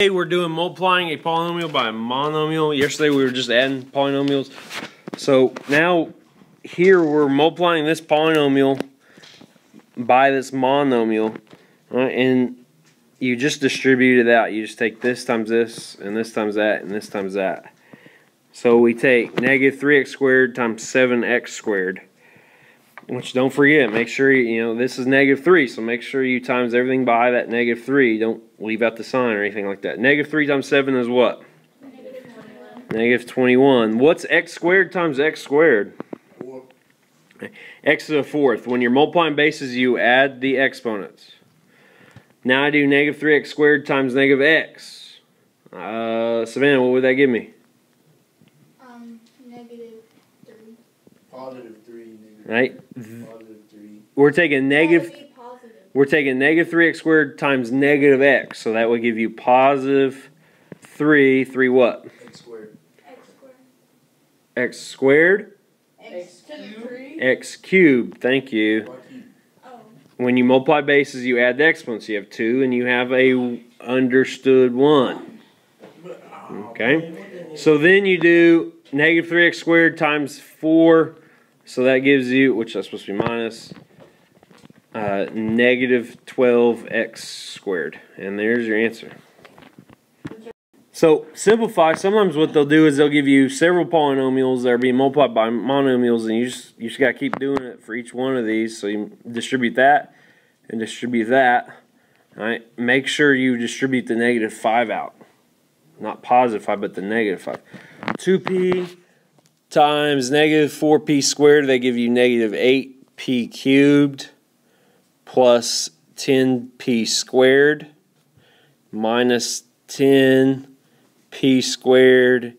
Today we're doing multiplying a polynomial by a monomial. Yesterday we were just adding polynomials. So now here we're multiplying this polynomial by this monomial. And you just distribute it out. You just take this times this, and this times that, and this times that. So we take negative 3x squared times 7x squared. Which, don't forget, make sure this is negative 3, so make sure you times everything by that negative 3. Don't leave out the sign or anything like that. Negative 3 times 7 is what? Negative 21. Negative 21. What's x squared times x squared? 4. X to the fourth. When you're multiplying bases, you add the exponents. Now I do negative 3x squared times negative x. Savannah, what would that give me? Negative 3. Positive 3. Right? Positive 3. We're taking negative 3x squared times negative x. So that would give you positive 3. 3 what? X squared. X squared? X to the 3. X cubed. Thank you. When you multiply bases, you add the exponents. You have 2 and you have a understood 1. Okay? So then you do negative 3x squared times 4. So that gives you, which is supposed to be minus, negative 12x squared. And there's your answer. So simplify. Sometimes what they'll do is they'll give you several polynomials that are being multiplied by monomials, and you just got to keep doing it for each one of these. So you distribute that and distribute that. All right. Make sure you distribute the negative 5 out. Not positive 5, but the negative 5. 2p times negative 4p squared, they give you negative 8p cubed plus 10p squared minus 10p squared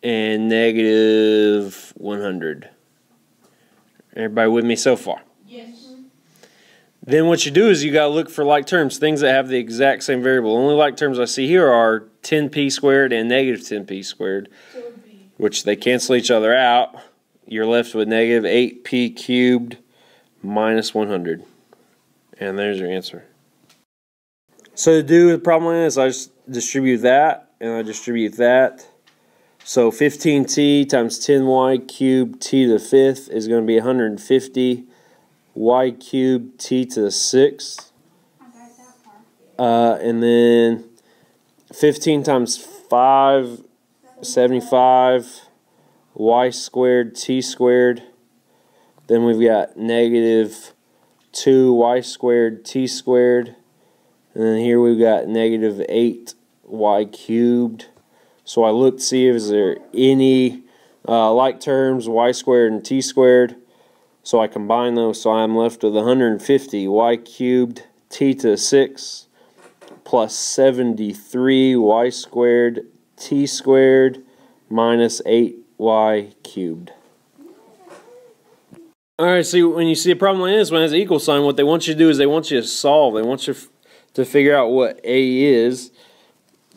and negative 100. Everybody with me so far? Yes. Then what you do is you got to look for like terms, things that have the exact same variable. Only like terms I see here are 10p squared and negative 10p squared, which they cancel each other out. You're left with negative 8p cubed minus 100. And there's your answer. So to do the problem is I just distribute that and I distribute that. So 15t times 10y cubed t to the 5th is going to be 150 y cubed t to the 6th. And then 15 times 5, 75 y squared t squared. Then we've got negative 2y squared t squared. And then here we've got negative 8y cubed. So I look to see if there any like terms, y squared and t squared. So I combine those, so I'm left with 150 y cubed t to the 6 plus 73 y squared t squared minus 8y cubed. Alright, so when you see a problem like this, when it has an equal sign, what they want you to do is they want you to solve. They want you to figure out what a is.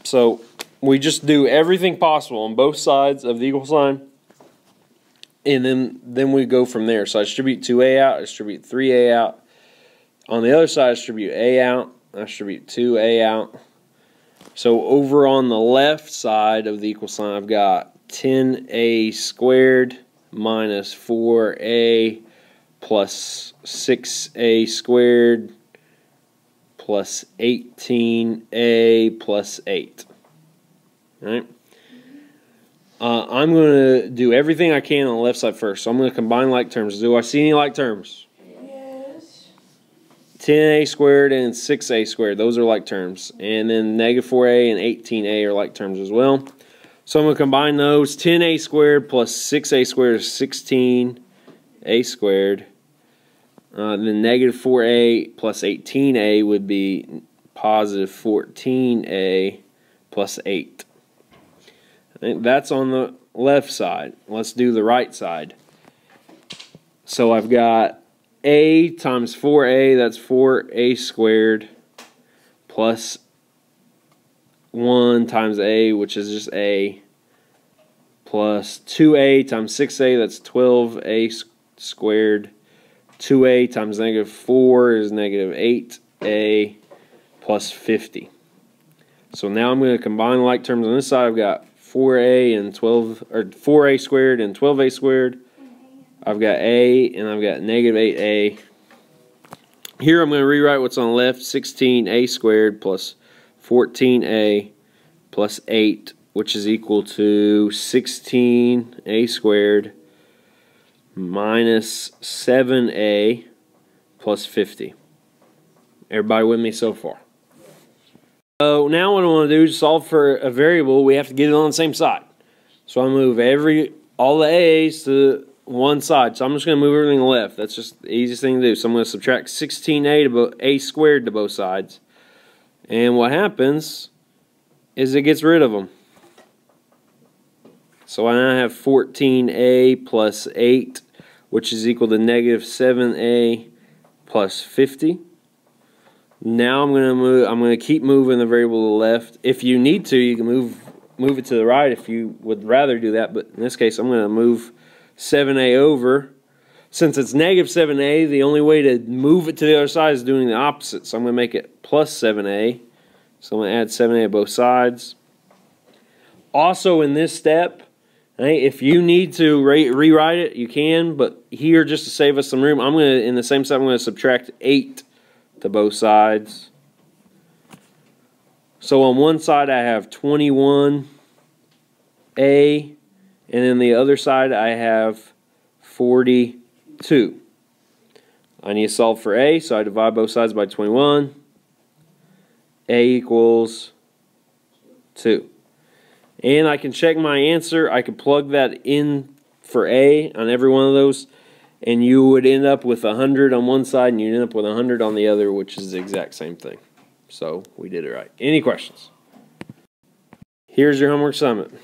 So we just do everything possible on both sides of the equal sign. And then we go from there. So I distribute 2a out, I distribute 3a out. On the other side, I distribute a out, I distribute 2a out. So over on the left side of the equal sign, I've got 10a squared minus 4a plus 6a squared plus 18a plus 8. All right? I'm going to do everything I can on the left side first. So I'm going to combine like terms. Do I see any like terms? Yes. 10a squared and 6a squared. Those are like terms. And then negative 4a and 18a are like terms as well. So I'm going to combine those. 10a squared plus 6a squared is 16a squared. Then negative 4a plus 18a would be positive 14a plus 8. That's on the left side. Let's do the right side. So I've got a times 4a, that's 4a squared, plus 1 times a, which is just a, plus 2a times 6a, that's 12a squared. 2a times negative 4 is negative 8a plus 50. So now I'm going to combine the like terms on this side. I've got 4a and 12, or 4a squared and 12a squared. I've got a and I've got negative 8a. Here I'm going to rewrite what's on the left, 16a squared plus 14a plus 8, which is equal to 16a squared minus 7a plus 50. Everybody with me so far? So now what I want to do is solve for a variable. We have to get it on the same side. So I move all the a's to one side. So I'm just going to move everything to the left. That's just the easiest thing to do. So I'm going to subtract 16a to a squared to both sides. And what happens is it gets rid of them. So I now have 14a plus 8, which is equal to negative 7a plus 50. Now I'm going to keep moving the variable to the left. If you need to, you can move it to the right if you would rather do that. But in this case, I'm going to move 7a over. Since it's negative 7a, the only way to move it to the other side is doing the opposite. So I'm going to make it plus 7a. So I'm going to add 7a to both sides. Also in this step, if you need to rewrite it, you can. But here, just to save us some room, in the same step, I'm going to subtract 8 to both sides. So on one side I have 21a, and then the other side I have 42. I need to solve for a, so I divide both sides by 21. A equals 2. And I can check my answer. I can plug that in for a on every one of those, and you would end up with 100 on one side and you'd end up with 100 on the other, which is the exact same thing. So we did it right. Any questions? Here's your homework assignment.